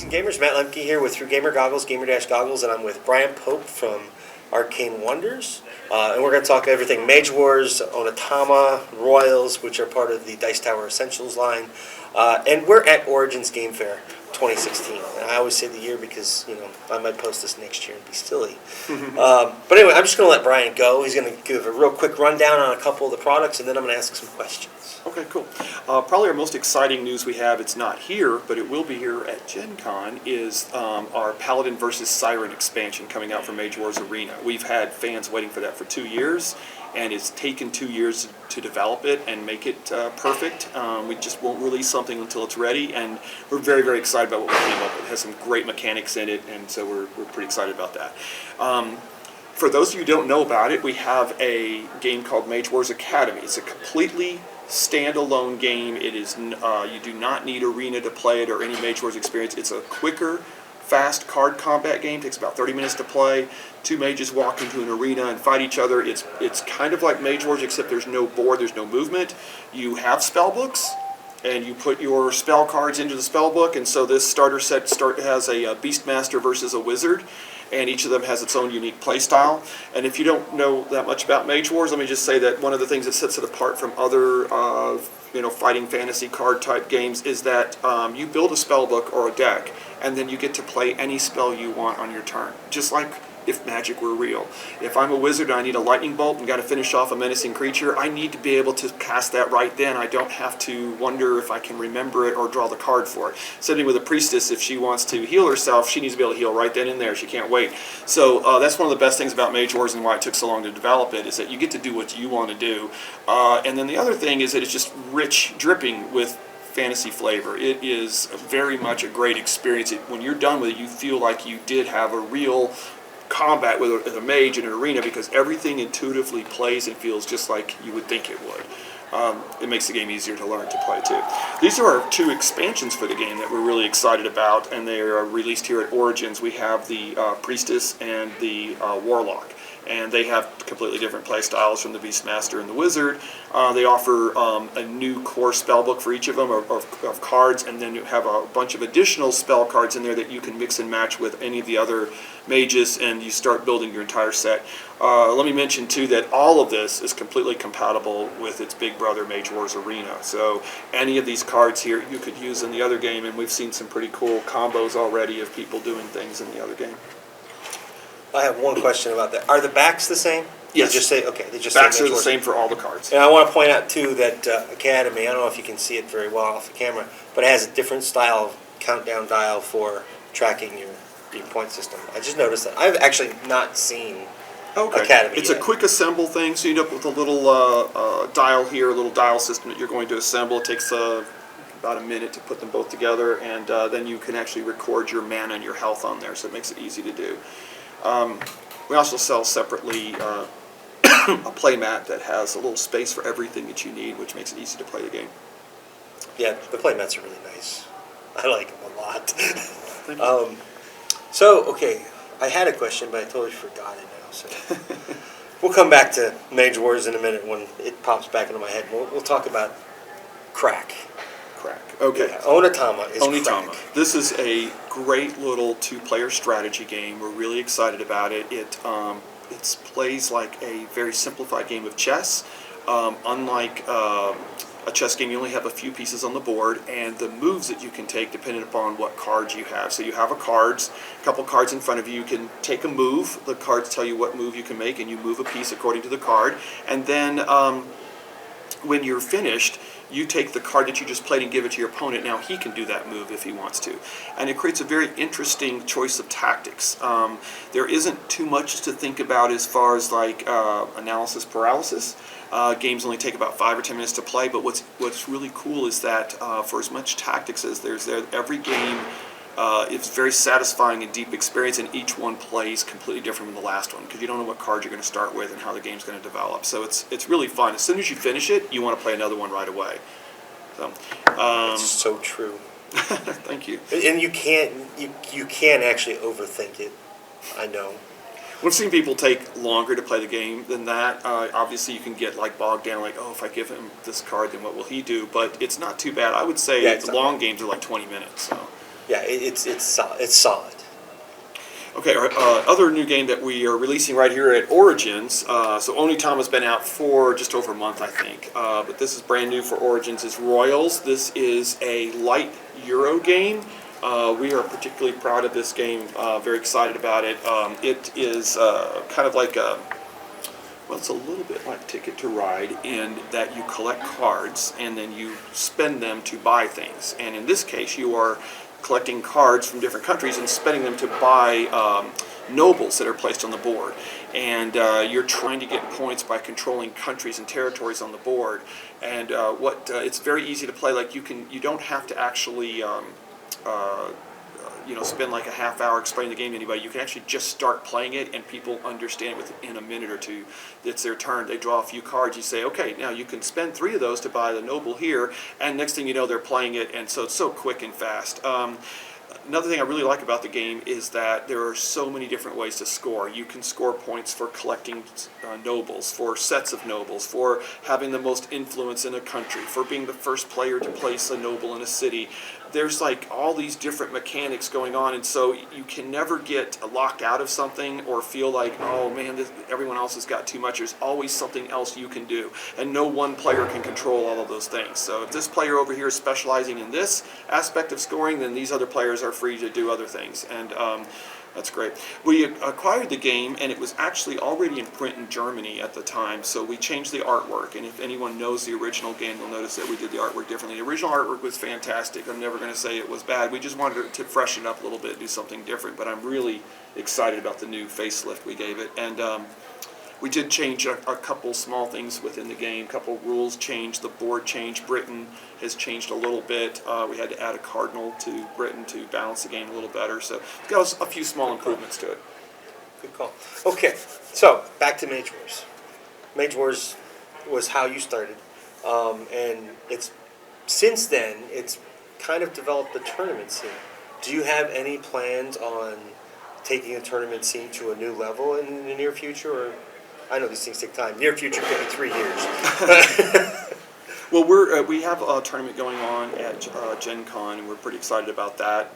and gamers. Matt Lemke here with Through Gamer Goggles, Gamer-Goggles, and I'm with Bryan Poe from Arcane Wonders. And we're going to talk everything Mage Wars, Onitama, Royals, which are part of the Dice Tower Essentials line. And we're at Origins Game Fair 2016. And I always say the year because, I might post this next year and be silly. But anyway, I'm just going to let Bryan go. He's going to give a real quick rundown on a couple of the products, and then I'm going to ask some questions. Okay, cool. Probably our most exciting news we have, it's not here, but it will be here at Gen Con, is our Paladin versus Siren expansion coming out from Mage Wars Arena. We've had fans waiting for that for 2 years, and it's taken 2 years to develop it and make it perfect. We just won't release something until it's ready, and we're very, very excited about what we came up with. It has some great mechanics in it, and so we're pretty excited about that. For those of you who don't know about it, we have a game called Mage Wars Academy. It's a completely standalone game. It is you do not need Arena to play it or any Mage Wars experience. It's a quicker, fast card combat game. It takes about 30 minutes to play. Two mages walk into an arena and fight each other. It's kind of like Mage Wars, except there's no board, there's no movement. You have spell books, and you put your spell cards into the spell book, and so this starter set has a Beastmaster versus a Wizard, and each of them has its own unique play style. And if you don't know that much about Mage Wars, let me just say that one of the things that sets it apart from other fighting fantasy card type games is that you build a spell book or a deck, and then you get to play any spell you want on your turn, just like if magic were real. If I'm a wizard and I need a lightning bolt and got to finish off a menacing creature, I need to be able to cast that right then. I don't have to wonder if I can remember it or draw the card for it. Same thing with a priestess. If she wants to heal herself, she needs to be able to heal right then and there. She can't wait. So that's one of the best things about Mage Wars and why it took so long to develop it, is that you get to do what you want to do. And then the other thing is that it's just rich, dripping with fantasy flavor. It is very much a great experience. When you're done with it, you feel like you did have a real combat with a mage in an arena, because everything intuitively plays and feels just like you would think it would. It makes the game easier to learn to play too. These are our two expansions for the game that we're really excited about, and they are released here at Origins. We have the Priestess and the Warlock, and they have completely different play styles from the Beastmaster and the Wizard. They offer a new core spell book for each of them of cards, and then you have a bunch of additional spell cards in there that you can mix and match with any of the other mages, and you start building your entire set. Let me mention too that all of this is completely compatible with its big brother Mage Wars Arena. So any of these cards here you could use in the other game, and we've seen some pretty cool combos already of people doing things in the other game. I have one question about that. Are the backs the same? Yes. They just backs say are the same for all the cards. And I want to point out too that Academy, I don't know if you can see it very well off the camera, but it has a different style of countdown dial for tracking your point system. I just noticed that. I've actually not seen Academy It's yet. a quick assemble thing, so you end up with a little dial here, a little dial system that you're going to assemble. It takes about a minute to put them both together, and then you can actually record your mana and your health on there, so it makes it easy to do. We also sell separately a playmat that has a little space for everything that you need, which makes it easy to play the game. Yeah, the playmats are really nice. I like them a lot. Thank you. Okay, I had a question, but I totally forgot it now. So we'll come back to Mage Wars in a minute when it pops back into my head. We'll talk about Crack. Okay. Yeah, Onitama is Onitama. Crack. This is a great little two-player strategy game. We're really excited about it. It plays like a very simplified game of chess. Unlike a chess game, you only have a few pieces on the board, and the moves that you can take depending upon what cards you have. So you have a couple cards in front of you. You can take a move. The cards tell you what move you can make, and you move a piece according to the card. And then when you're finished, you take the card that you just played and give it to your opponent. Now he can do that move if he wants to. And it creates a very interesting choice of tactics. There isn't too much to think about as far as like analysis paralysis. Games only take about 5 or 10 minutes to play, but what's really cool is that for as much tactics as there's there, every game it's very satisfying and deep experience, and each one plays completely different from the last one, because you don't know what card you're going to start with and how the game's going to develop. So it's really fun. As soon as you finish it, you want to play another one right away. So it's so true. Thank you. And you can't actually overthink it. I know. We've seen people take longer to play the game than that. Obviously, you can get like bogged down, like, oh, if I give him this card, then what will he do? But it's not too bad. I would say the long games are like 20 minutes. So. yeah, it's solid. It's solid. Okay, our other new game that we are releasing right here at Origins, so Onitama's been out for just over a month, I think, but this is brand new for Origins, is Royals. This is a light Euro game. We are particularly proud of this game, very excited about it. It is kind of like a, well, it's a little bit like Ticket to Ride in that you collect cards and then you spend them to buy things. And in this case, you are collecting cards from different countries and spending them to buy nobles that are placed on the board. And you're trying to get points by controlling countries and territories on the board. And it's very easy to play. Like you don't have to actually spend like a half hour explaining the game to anybody. You can actually just start playing it and people understand within a minute or two. It's their turn. They draw a few cards. You say, okay, now you can spend 3 of those to buy the noble here, and next thing you know, they're playing it, and so it's so quick and fast. Another thing I really like about the game is that there are so many different ways to score. You can score points for collecting nobles, for sets of nobles, for having the most influence in a country, for being the first player to place a noble in a city. There's like all these different mechanics going on, and so you can never get locked out of something or feel like, oh man, everyone else has got too much. There's always something else you can do, and no one player can control all of those things. So if this player over here is specializing in this aspect of scoring, then these other players are free to do other things, and that's great. We acquired the game, and it was actually already in print in Germany at the time, so we changed the artwork, and if anyone knows the original game, you'll notice that we did the artwork differently. The original artwork was fantastic. I'm never going to say it was bad. We just wanted to freshen it up a little bit, do something different, but I'm really excited about the new facelift we gave it. And we did change a couple small things within the game, a couple rules changed, the board changed, Britain has changed a little bit. We had to add a cardinal to Britain to balance the game a little better, so it's got a few small improvements to it. Good call. Okay, so back to Mage Wars. Mage Wars was how you started, and since then it's kind of developed the tournament scene. Do you have any plans on taking the tournament scene to a new level in the near future, or? I know these things take time. Near future could be 3 years. Well, we have a tournament going on at Gen Con, and we're pretty excited about that.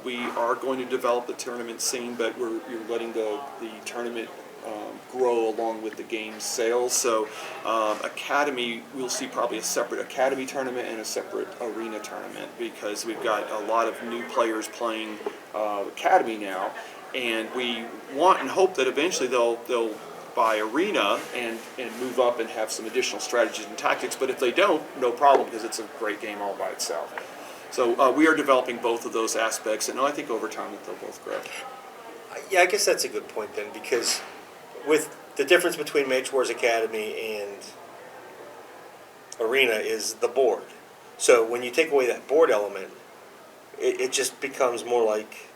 We are going to develop the tournament scene, but you're letting the tournament grow along with the game's sales. So Academy, we'll see probably a separate Academy tournament and a separate Arena tournament, because we've got a lot of new players playing Academy now, and we want and hope that eventually they'll buy Arena and move up and have some additional strategies and tactics, but if they don't, no problem, because it's a great game all by itself. So we are developing both of those aspects, and I think over time that they'll both grow. Yeah, I guess that's a good point then, because with the difference between Mage Wars Academy and Arena is the board. So when you take away that board element, it just becomes more like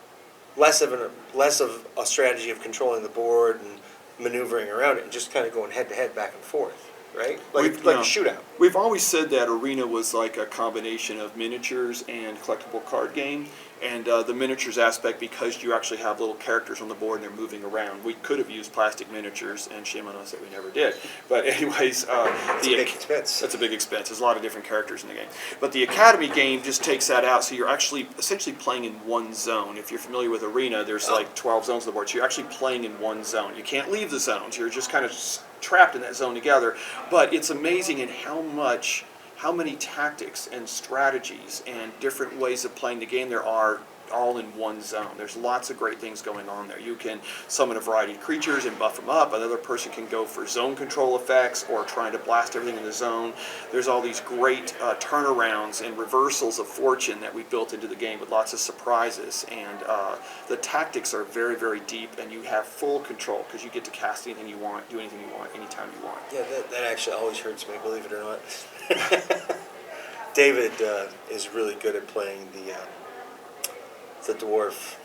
less of a strategy of controlling the board and maneuvering around it and just kind of going head to head, back and forth, right? Like a shootout. We've always said that Arena was like a combination of miniatures and collectible card game, and the miniatures aspect, because you actually have little characters on the board and they're moving around. We could have used plastic miniatures, and shame on us that we never did. But anyways, That's a big expense. That's a big expense. There's a lot of different characters in the game. But the Academy game just takes that out, so you're actually essentially playing in one zone. If you're familiar with Arena, there's like 12 zones on the board, so you're actually playing in one zone. You can't leave the zones. You're just kind of trapped in that zone together. But it's amazing in how many tactics and strategies and different ways of playing the game there are, all in one zone. There's lots of great things going on there. You can summon a variety of creatures and buff them up. Another person can go for zone control effects or trying to blast everything in the zone. There's all these great turnarounds and reversals of fortune that we built into the game with lots of surprises. And the tactics are very, very deep, and you have full control because you get to cast anything you want, do anything you want, anytime you want. Yeah, that actually always hurts me, believe it or not. David is really good at playing the dwarf.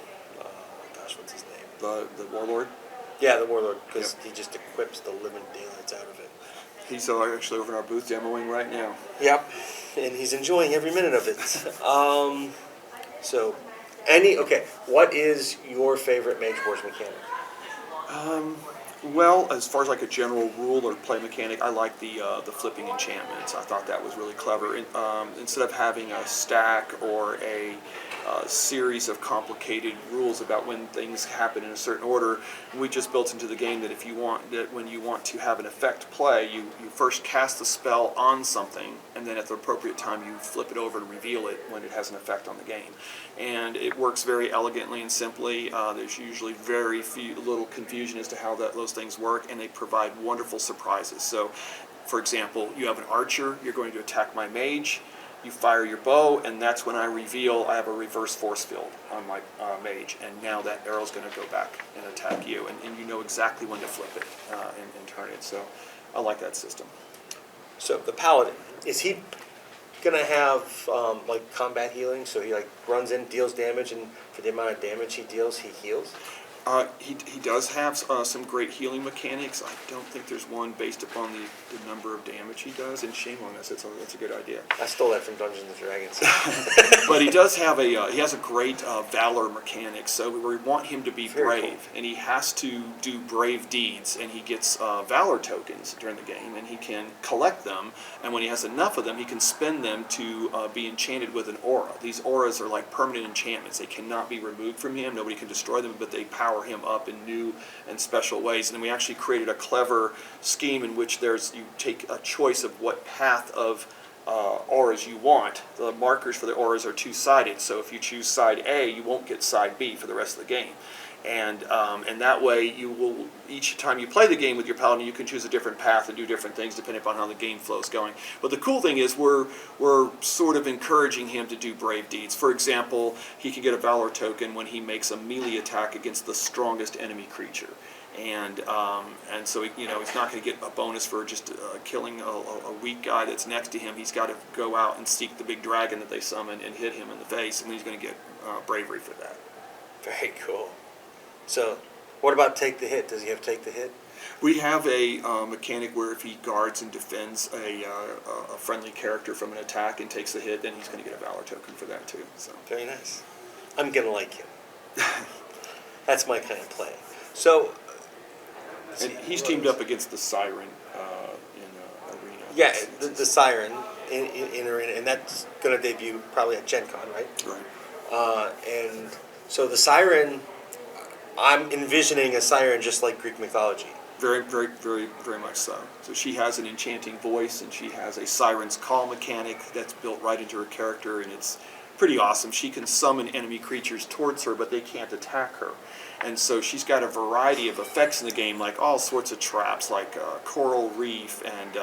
Gosh, what's his name? The warlord? Yeah, the warlord, because he just equips the living daylights out of it. He's actually over in our booth demoing right now. Yep, and he's enjoying every minute of it. What is your favorite Mage Wars mechanic? Well, as far as like a general rule or play mechanic, I like the flipping enchantments. I thought that was really clever. Instead of having a stack or a series of complicated rules about when things happen in a certain order, we just built into the game that if you want that when you want to have an effect play, you first cast the spell on something, and then at the appropriate time you flip it over and reveal it when it has an effect on the game. And it works very elegantly and simply. There's usually very little confusion as to how those things work, and they provide wonderful surprises. So, for example, you have an archer, you're going to attack my mage, you fire your bow, and that's when I reveal I have a reverse force field on my mage, and now that arrow's going to go back and attack you, and you know exactly when to flip it and turn it. So I like that system. So the Paladin, is he gonna have like combat healing? So he like runs in, deals damage, and for the amount of damage he deals, he heals? He does have some great healing mechanics. I don't think there's one based upon the number of damage he does, and shame on us, that's a good idea. I stole that from Dungeons and Dragons. But he does have he has a great valor mechanic, so we want him to be Very brave, cool. and he has to do brave deeds, and he gets valor tokens during the game, and he can collect them, and when he has enough of them, he can spend them to be enchanted with an aura. These auras are like permanent enchantments. They cannot be removed from him, nobody can destroy them, but they power him up in new and special ways. And then we actually created a clever scheme in which you take a choice of what path of auras you want. The markers for the auras are two-sided, so if you choose side A, you won't get side B for the rest of the game. And that way, you will, each time you play the game with your paladin, you can choose a different path and do different things depending upon how the game flow is going. But the cool thing is we're sort of encouraging him to do brave deeds. For example, he can get a valor token when he makes a melee attack against the strongest enemy creature. And so he's not going to get a bonus for just killing a weak guy that's next to him. He's got to go out and seek the big dragon that they summon and hit him in the face, and he's going to get bravery for that. Very cool. So, what about take the hit? Does he have take the hit? We have a mechanic where if he guards and defends a friendly character from an attack and takes the hit, then he's going to get a valor token for that too. So Very nice. I'm going to like him. That's my kind of play. So, and he's teamed up against the Siren in Arena. Yeah, the Siren in Arena, and that's going to debut probably at Gen Con, right? Right. And so the Siren, I'm envisioning a siren just like Greek mythology. Very, very, very, very much so. So she has an enchanting voice, and she has a siren's call mechanic that's built right into her character, and it's pretty awesome. She can summon enemy creatures towards her, but they can't attack her. And so she's got a variety of effects in the game, like all sorts of traps, like coral reef and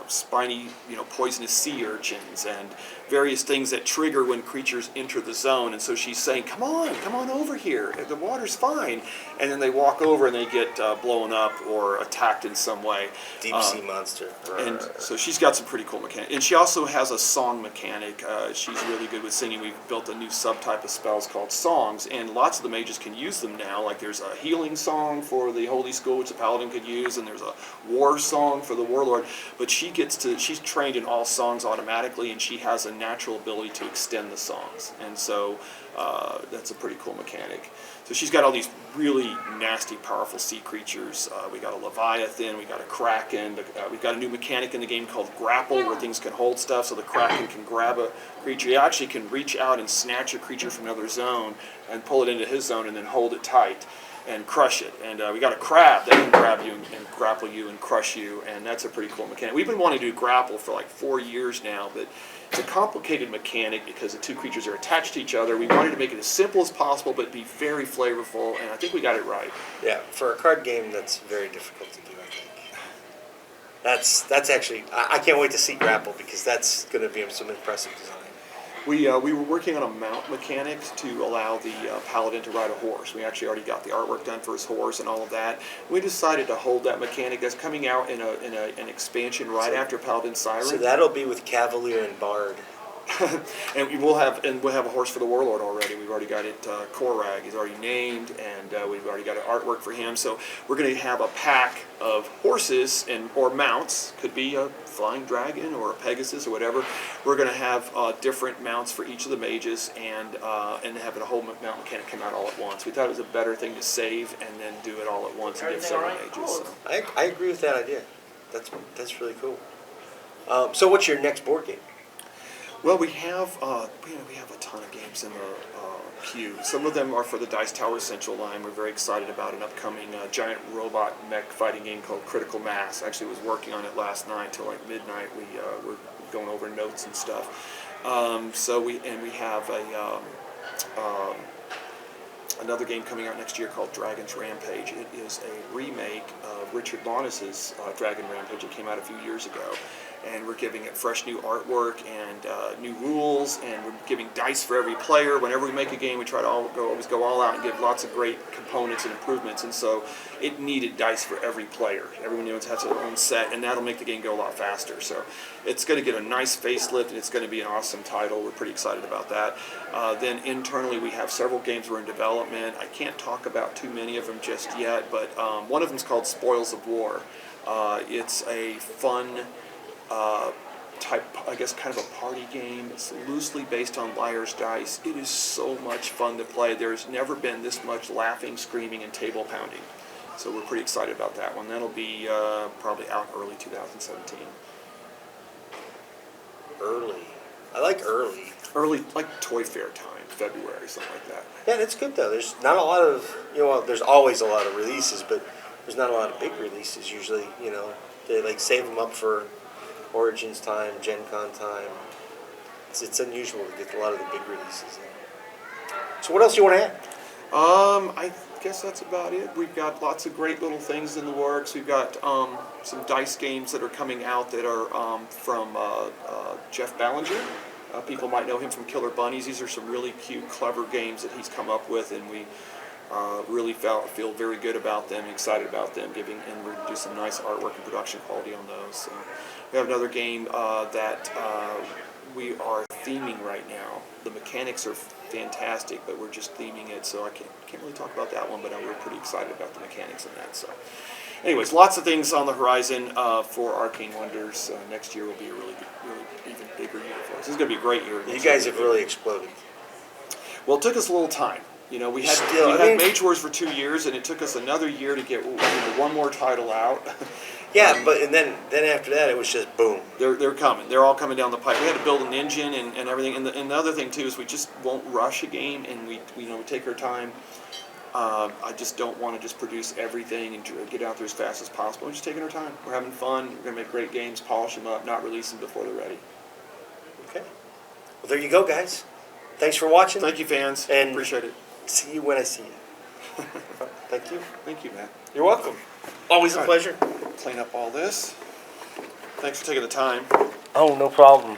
spiny, poisonous sea urchins, and various things that trigger when creatures enter the zone. And so she's saying, come on over here, the water's fine. And then they walk over and they get blown up or attacked in some way. Deep sea monster. And so she's got some pretty cool mechanics. And she also has a song mechanic. She's really good with singing. We've built a new subtype of spells called songs, and lots of the mages can use them now. Like there's a healing song for the Holy School, which the Paladin could use, and there's a war song for the Warlord. But she's trained in all songs automatically, and she has a natural ability to extend the songs. And so that's a pretty cool mechanic. So she's got all these really nasty, powerful sea creatures. We got a Leviathan, we got a Kraken. We've got a new mechanic in the game called Grapple, where things can hold stuff. So the Kraken can grab a creature. He actually can reach out and snatch a creature from another zone and pull it into his zone and then hold it tight and crush it. And we got a crab that can grab you and grapple you and crush you, and that's a pretty cool mechanic. We've been wanting to do grapple for like 4 years now, but it's a complicated mechanic because the two creatures are attached to each other. We wanted to make it as simple as possible, but be very flavorful, and I think we got it right. Yeah, for a card game, that's very difficult to do, I think. That's actually, I can't wait to see Grapple, because that's going to be some impressive design. We were working on a mount mechanic to allow the Paladin to ride a horse. We actually already got the artwork done for his horse and all of that. We decided to hold that mechanic. That's coming out in an expansion right after Paladin Siren. So that'll be with Cavalier and Bard And we'll have a horse for the warlord already. We've already got it. Korag is already named, and we've already got an artwork for him. So we're going to have a pack of horses or mounts. Could be a flying dragon or a Pegasus or whatever. We're going to have different mounts for each of the mages, and having a whole mount mechanic come out all at once. We thought it was a better thing to save and then do it all at once and give several mages. So. I agree with that idea. That's really cool. So what's your next board game? Well, we have a ton of games in the queue. Some of them are for the Dice Tower Essential line. We're very excited about an upcoming giant robot mech fighting game called Critical Mass. Actually, was working on it last night till like midnight. We were going over notes and stuff. We have another game coming out next year called Dragon's Rampage. It is a remake of Richard Launus's Dragon Rampage. It came out a few years ago. And we're giving it fresh new artwork and new rules, and we're giving dice for every player. Whenever we make a game, we try to always go all out and give lots of great components and improvements. And so it needed dice for every player. Everyone has their own set, and that'll make the game go a lot faster. So it's going to get a nice facelift, and it's going to be an awesome title. We're pretty excited about that. Then internally, we have several games we're in development. I can't talk about too many of them just yet, but one of them is called Spoils of War. It's a fun type, I guess, kind of a party game. It's loosely based on Liar's Dice. It is so much fun to play. There's never been this much laughing, screaming, and table pounding. So we're pretty excited about that one. That'll be probably out early 2017. Early. I like early. Early, like Toy Fair time, February, something like that. Yeah, that's good though. There's not a lot of, there's always a lot of releases, but there's not a lot of big releases usually. They like save them up for Origins time, Gen Con time. It's unusual to get a lot of the big releases in. So what else do you want to add? I guess that's about it. We've got lots of great little things in the works. We've got some dice games that are coming out that are from Jeff Ballinger. People might know him from Killer Bunnies. These are some really cute, clever games that he's come up with, and we really feel very good about them, excited about them, and we're going to do some nice artwork and production quality on those. So we have another game that we are theming right now. The mechanics are fantastic, but we're just theming it, so I can't really talk about that one, but we're pretty excited about the mechanics in that. So, anyways, lots of things on the horizon for Arcane Wonders. Next year will be a really even bigger year for us. This is going to be a great year. You guys have really exploded. Well, it took us a little time. We had Mage Wars for 2 years, and it took us another year to get one more title out. Yeah, but then after that, it was just boom. They're coming. They're all coming down the pipe. We had to build an engine and everything. And the other thing too is we just won't rush a game, and we take our time. I just don't want to just produce everything and get out there as fast as possible. We're just taking our time. We're having fun. We're going to make great games, polish them up, not release them before they're ready. Okay. Well, there you go, guys. Thanks for watching. Thank you, fans. And appreciate it. See you when I see you. Thank you. Thank you, Matt. You're welcome. Always a pleasure. Clean up all this. Thanks for taking the time. Oh, no problem.